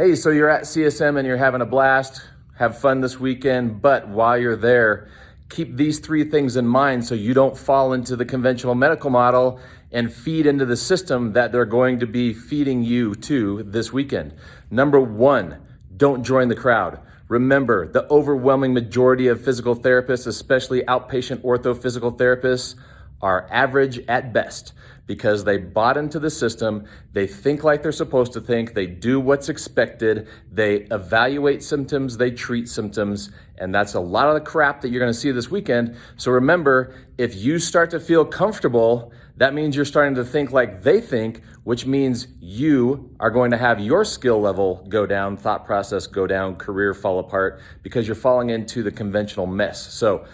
Hey, so you're at CSM and you're having a blast, have fun this weekend, but while you're there, keep these three things in mind so you don't fall into the conventional medical model and feed into the system that they're going to be feeding you to this weekend. Number one, don't join the crowd. Remember, the overwhelming majority of physical therapists, especially outpatient ortho physical therapists, are average at best because they bought into the system, they think like they're supposed to think, they do what's expected, they evaluate symptoms, they treat symptoms, and that's a lot of the crap that you're gonna see this weekend. So remember, if you start to feel comfortable, that means you're starting to think like they think, which means you are going to have your skill level go down, thought process go down, career fall apart, because you're falling into the conventional mess. So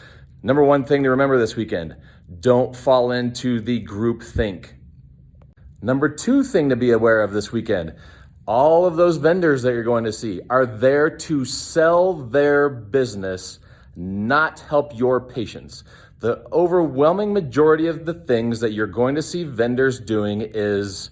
number one thing to remember this weekend, don't fall into the group think. Number two thing to be aware of this weekend, all of those vendors that you're going to see are there to sell their business, not help your patients. The overwhelming majority of the things that you're going to see vendors doing is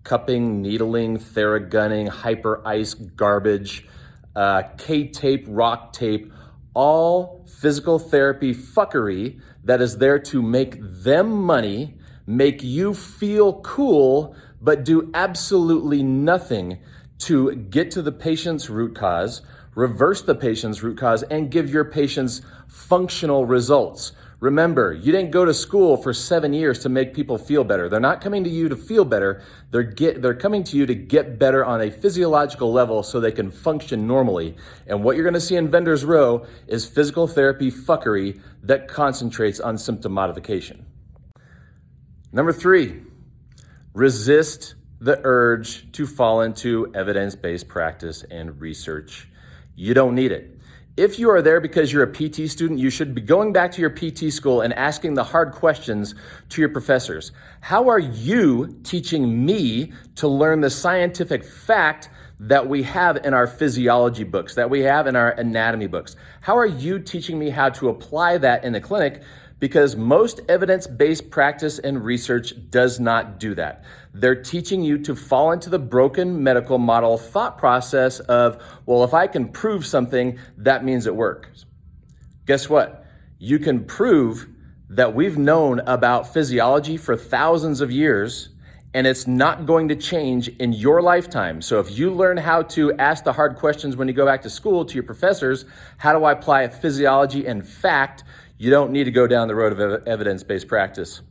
cupping, needling, theragunning, hyper ice garbage, K-tape, rock tape, all physical therapy fuckery that is there to make them money, make you feel cool, but do absolutely nothing to get to the patient's root cause, reverse the patient's root cause, and give your patients functional results. Remember, you didn't go to school for 7 years to make people feel better. They're not coming to you to feel better. They're coming to you to get better on a physiological level so they can function normally. And what you're gonna see in Vendors Row is physical therapy fuckery that concentrates on symptom modification. Number three, resist the urge to fall into evidence-based practice and research. You don't need it. If you are there because you're a PT student, you should be going back to your PT school and asking the hard questions to your professors. How are you teaching me to learn the scientific fact that we have in our physiology books, that we have in our anatomy books? How are you teaching me how to apply that in the clinic? Because most evidence-based practice and research does not do that. They're teaching you to fall into the broken medical model thought process of, well, if I can prove something, that means it works. Guess what? You can prove that we've known about physiology for thousands of years, and it's not going to change in your lifetime. So if you learn how to ask the hard questions when you go back to school to your professors, how do I apply physiology and fact? You don't need to go down the road of evidence-based practice.